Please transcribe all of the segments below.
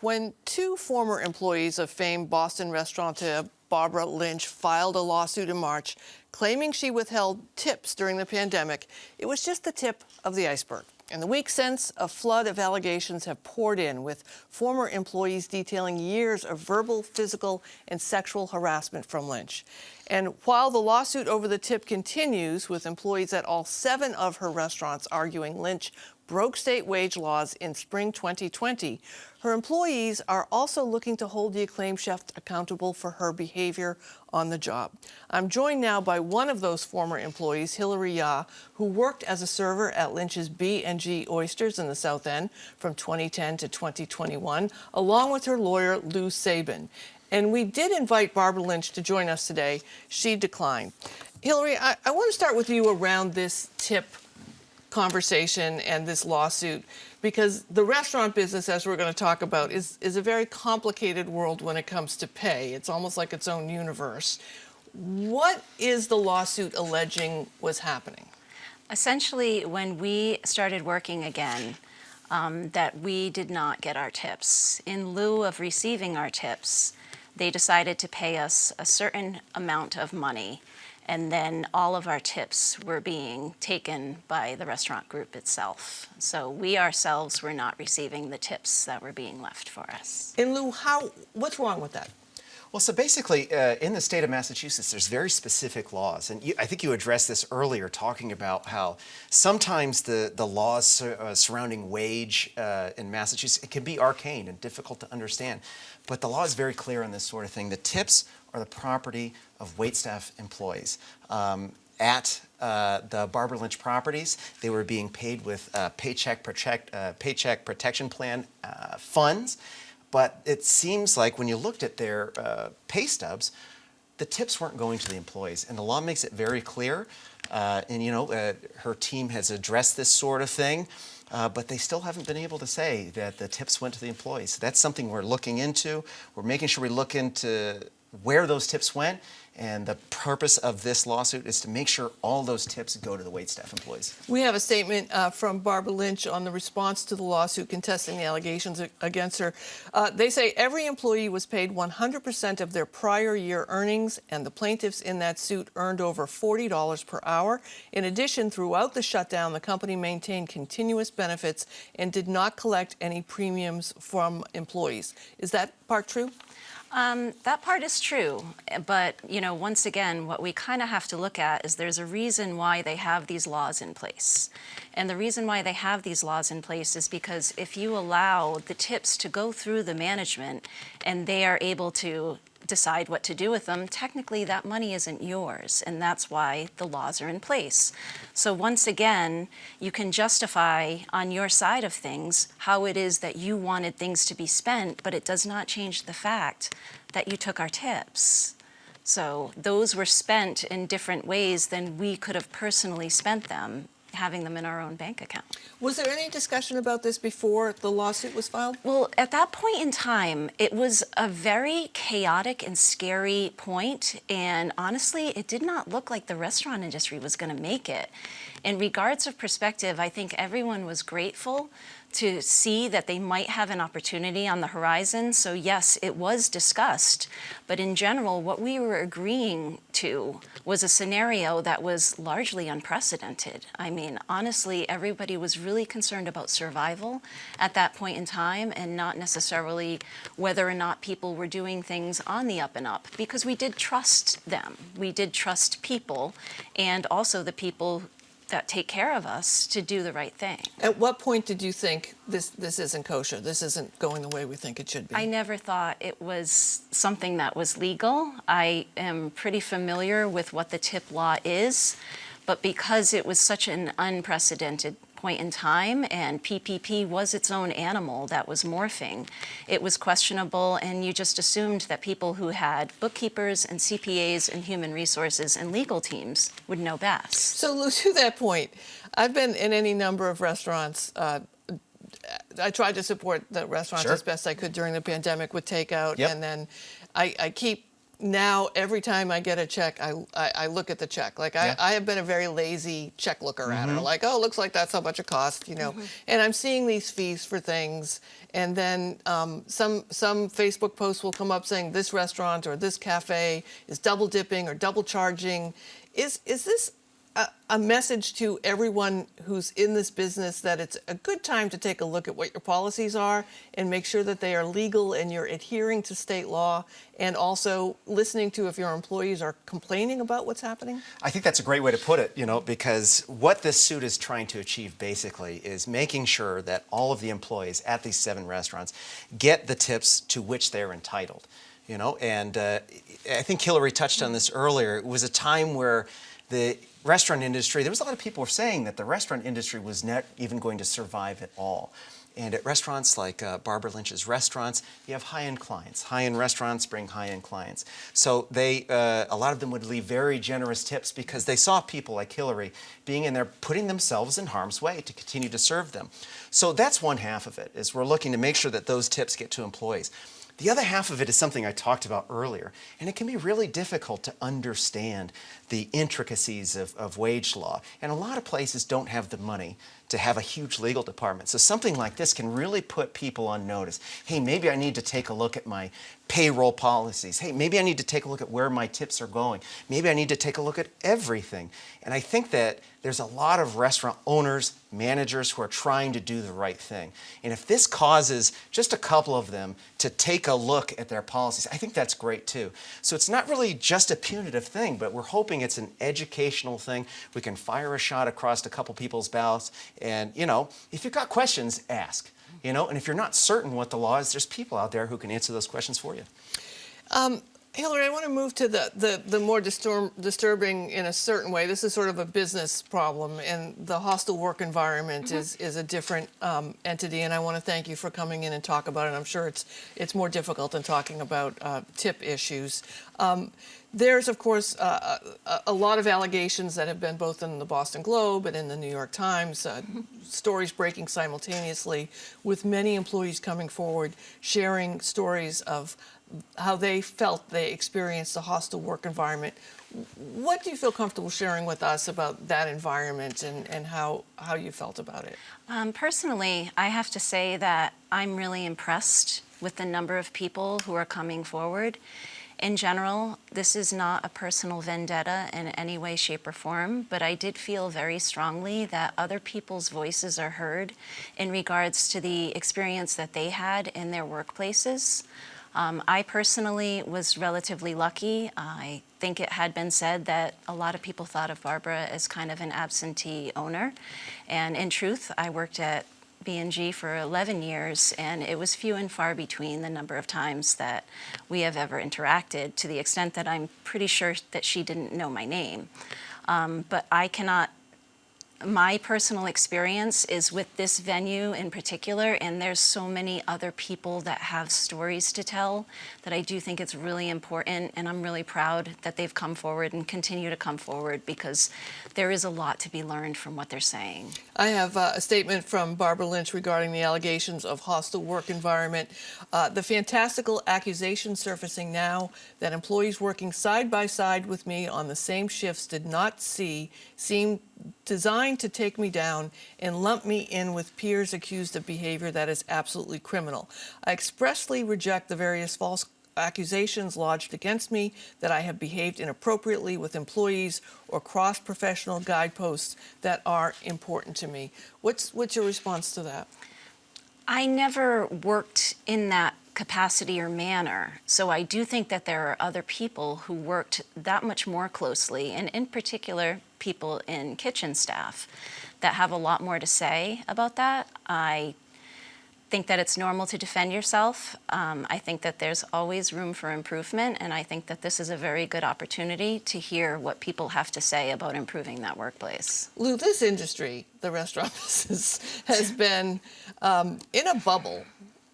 When two former employees of famed Boston restaurateur Barbara Lynch filed a lawsuit in March claiming she withheld tips during the pandemic, it was just the tip of the iceberg. In the weeks since, a flood of allegations have poured in, with former employees detailing years of verbal, physical, and sexual harassment from Lynch. And while the lawsuit over the tip continues, with employees at all 7 of her restaurants arguing Lynch broke state wage laws in spring 2020, her employees are also looking to hold the acclaimed chef accountable for her behavior on the job. I'm joined now by one of those former employees, Hillary Ya, who worked as a server at Lynch's B&G Oysters in the South End from 2010 to 2021, along with her lawyer, Lou Sabin. And we did invite Barbara Lynch to join us today. She declined. Hillary, I want to start with you around this tip conversation and this lawsuit, because the restaurant business, as we're going to talk about, is a very complicated world when it comes to pay. It's almost like its own universe. What is the lawsuit alleging was happening? Essentially, when we started working again, that we did not get our tips. In lieu of receiving our tips, they decided to pay us a certain amount of money, and then all of our tips were being taken by the restaurant group itself. So we ourselves were not receiving the tips that were being left for us. And Lou, what's wrong with that? Well, so basically, in the state of Massachusetts, there's very specific laws. And I think you addressed this earlier, talking about how sometimes the laws surrounding wage in Massachusetts, it can be arcane and difficult to understand. But the law is very clear on this sort of thing. The tips are the property of waitstaff employees. At the Barbara Lynch properties, they were being paid with Paycheck Protection Plan funds. But it seems like when you looked at their pay stubs, the tips weren't going to the employees. And the law makes it very clear. Her team has addressed this sort of thing, but they still haven't been able to say that the tips went to the employees. So that's something we're looking into. We're making sure we look into where those tips went. And the purpose of this lawsuit is to make sure all those tips go to the waitstaff employees. We have a statement from Barbara Lynch on the response to the lawsuit contesting the allegations against her. They say every employee was paid 100% of their prior year earnings, and the plaintiffs in that suit earned over $40 per hour. In addition, throughout the shutdown, the company maintained continuous benefits and did not collect any premiums from employees. Is that part true? That part is true, but once again, what we kind of have to look at is there's a reason why they have these laws in place. And the reason why they have these laws in place is because if you allow the tips to go through the management and they are able to decide what to do with them, technically that money isn't yours, and that's why the laws are in place. So once again, you can justify on your side of things how it is that you wanted things to be spent, but it does not change the fact that you took our tips. So those were spent in different ways than we could have personally spent them, having them in our own bank account. Was there any discussion about this before the lawsuit was filed? Well, at that point in time, it was a very chaotic and scary point, and honestly, it did not look like the restaurant industry was going to make it. In regards of perspective, I think everyone was grateful to see that they might have an opportunity on the horizon. So yes, it was discussed, but in general, what we were agreeing to was a scenario that was largely unprecedented. I mean, honestly, everybody was really concerned about survival at that point in time, and not necessarily whether or not people were doing things on the up and up, because we did trust them. We did trust people, and also the people that take care of us to do the right thing. At what point did you think this isn't kosher, this isn't going the way we think it should be? I never thought it was something that was legal. I am pretty familiar with what the tip law is, but because it was such an unprecedented point in time and PPP was its own animal that was morphing, it was questionable, and you just assumed that people who had bookkeepers and CPAs and human resources and legal teams would know best. So Lou, to that point, I've been in any number of restaurants. I tried to support the restaurants Sure. as best I could during the pandemic with takeout, Yep. and then I keep now every time I get a check, I look at the check. Like Yeah. I have been a very lazy check looker at her. Like, oh, looks like that's how much it cost, you know. And I'm seeing these fees for things, and then some Facebook posts will come up saying this restaurant or this cafe is double dipping or double charging. Is this a message to everyone who's in this business that it's a good time to take a look at what your policies are and make sure that they are legal and you're adhering to state law, and also listening to if your employees are complaining about what's happening? I think that's a great way to put it, because what this suit is trying to achieve basically is making sure that all of the employees at these 7 restaurants get the tips to which they're entitled, and I think Hillary touched on this earlier. It was a time where the restaurant industry, there was a lot of people were saying that the restaurant industry was not even going to survive at all. And at restaurants like Barbara Lynch's restaurants, you have high-end clients. High-end restaurants bring high-end clients. So a lot of them would leave very generous tips because they saw people like Hillary being in there, putting themselves in harm's way to continue to serve them. So that's one half of it, is we're looking to make sure that those tips get to employees. The other half of it is something I talked about earlier, and it can be really difficult to understand the intricacies of wage law. And a lot of places don't have the money to have a huge legal department. So something like this can really put people on notice. Hey, maybe I need to take a look at my payroll policies. Hey, maybe I need to take a look at where my tips are going. Maybe I need to take a look at everything. And I think that there's a lot of restaurant owners, managers who are trying to do the right thing. And if this causes just a couple of them to take a look at their policies, I think that's great too. So it's not really just a punitive thing, but we're hoping it's an educational thing. We can fire a shot across a couple people's bows. And, if you've got questions, ask. And if you're not certain what the law is, there's people out there who can answer those questions for you. Hillary, I want to move to the more disturbing in a certain way. This is sort of a business problem, and the hostile work environment is a different entity, and I want to thank you for coming in and talk about it. I'm sure it's more difficult than talking about tip issues. There's, of course, a lot of allegations that have been both in the Boston Globe and in the New York Times, stories breaking simultaneously, with many employees coming forward, sharing stories of how they felt they experienced a hostile work environment. What do you feel comfortable sharing with us about that environment and how you felt about it? Personally, I have to say that I'm really impressed with the number of people who are coming forward. In general, this is not a personal vendetta in any way, shape, or form, but I did feel very strongly that other people's voices are heard in regards to the experience that they had in their workplaces. I personally was relatively lucky. I think it had been said that a lot of people thought of Barbara as kind of an absentee owner. And in truth, I worked at B&G for 11 years, and it was few and far between the number of times that we have ever interacted, to the extent that I'm pretty sure that she didn't know my name. But my personal experience is with this venue in particular, and there's so many other people that have stories to tell that I do think it's really important, and I'm really proud that they've come forward and continue to come forward, because there is a lot to be learned from what they're saying. I have a statement from Barbara Lynch regarding the allegations of hostile work environment. The fantastical accusation surfacing now that employees working side by side with me on the same shifts did not seem designed to take me down and lump me in with peers accused of behavior that is absolutely criminal. I expressly reject the various false accusations lodged against me that I have behaved inappropriately with employees or crossed professional guideposts that are important to me. What's your response to that? I never worked in that capacity or manner, so I do think that there are other people who worked that much more closely, and in particular people in kitchen staff, that have a lot more to say about that. I think that it's normal to defend yourself. I think that there's always room for improvement, and I think that this is a very good opportunity to hear what people have to say about improving that workplace. Lou, this industry, the restaurant business, has been in a bubble.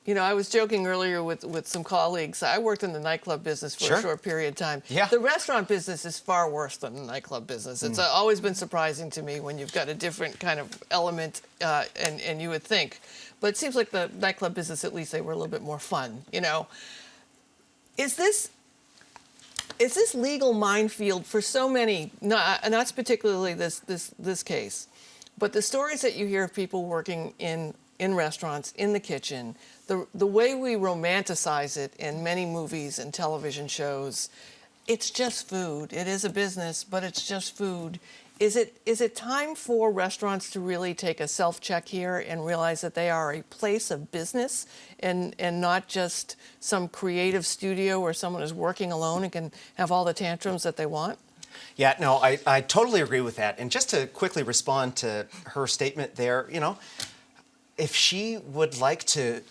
I was joking earlier with some colleagues. I worked in the nightclub business for Sure. a short period of time. Yeah. The restaurant business is far worse than the nightclub business. It's always been surprising to me when you've got a different kind of element, and you would think. But it seems like the nightclub business, at least, they were a little bit more fun, Is this Is this legal minefield for so many, not particularly this case, but the stories that you hear of people working in restaurants, in the kitchen, the way we romanticize it in many movies and television shows, it's just food. It is a business, but it's just food. Is it time for restaurants to really take a self-check here and realize that they are a place of business and not just some creative studio where someone is working alone and can have all the tantrums that they want? Yeah, no, I totally agree with that. And just to quickly respond to her statement there, you know, if she would like to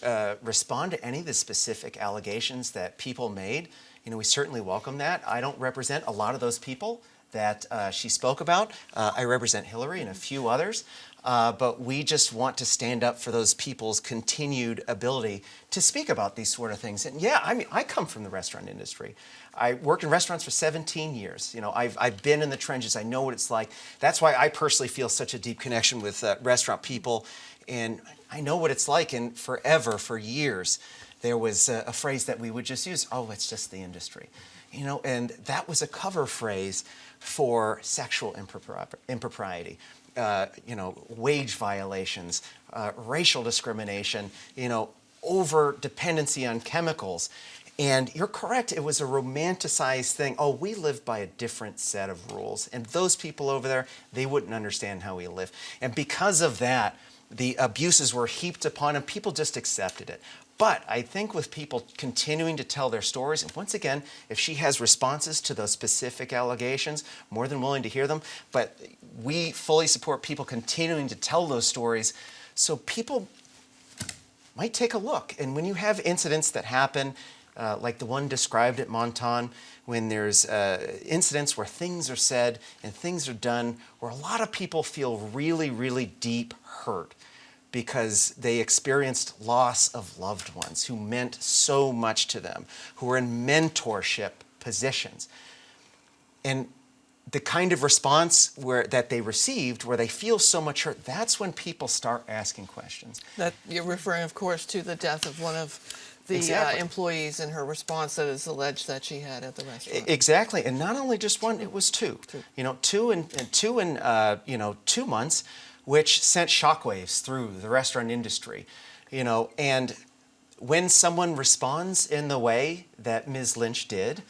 respond to any of the specific allegations that people made, you know, we certainly welcome that. I don't represent a lot of those people that she spoke about. I represent Hillary and a few others, but we just want to stand up for those people's continued ability to speak about these sort of things. And yeah, I mean, I come from the restaurant industry. I worked in restaurants for 17 years. You know, I've been in the trenches. I know what it's like. That's why I personally feel such a deep connection with restaurant people, and I know what it's like. And forever, for years, there was a phrase that we would just use, oh, it's just the industry. You know, and that was a cover phrase for sexual impropriety, you know, wage violations, racial discrimination, you know, over dependency on chemicals. And you're correct, it was a romanticized thing. Oh, we live by a different set of rules. And those people over there, they wouldn't understand how we live. And because of that, the abuses were heaped upon them. People just accepted it. But I think with people continuing to tell their stories, and once again, if she has responses to those specific allegations, more than willing to hear them. But we fully support people continuing to tell those stories so people might take a look. And when you have incidents that happen, like the one described at Monton, when there's incidents where things are said and things are done, where a lot of people feel really, really deep hurt because they experienced loss of loved ones who meant so much to them, who were in mentorship positions. And the kind of response that they received, where they feel so much hurt, that's when people start asking questions. That you're referring, of course, to the death of one of the employees and her response that is alleged that she had at the restaurant. Exactly, and not only just one, it was two. You know, two in 2 months, which sent shockwaves through the restaurant industry. You know, and when someone responds in the way that Ms. Lynch did,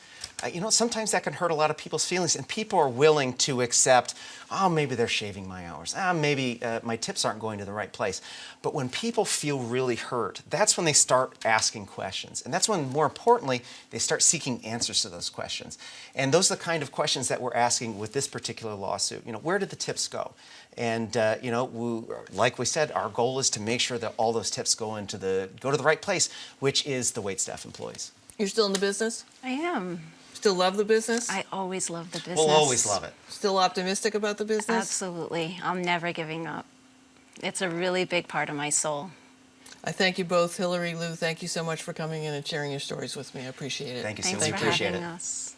you know, sometimes that can hurt a lot of people's feelings, and people are willing to accept, oh, maybe they're shaving my hours. Maybe my tips aren't going to the right place. But when people feel really hurt, that's when they start asking questions. And that's when, more importantly, they start seeking answers to those questions. And those are the kind of questions that we're asking with this particular lawsuit. You know, where did the tips go? And, you know, like we said, our goal is to make sure that all those tips go to the right place, which is the waitstaff employees. You're still in the business? I am. Still love the business? I always love the business. We'll always love it. Still optimistic about the business? Absolutely. I'm never giving up. It's a really big part of my soul. I thank you both. Hillary, Lou, thank you so much for coming in and sharing your stories with me. I appreciate it. Thank you, Sue. Thanks We for appreciate having it. us.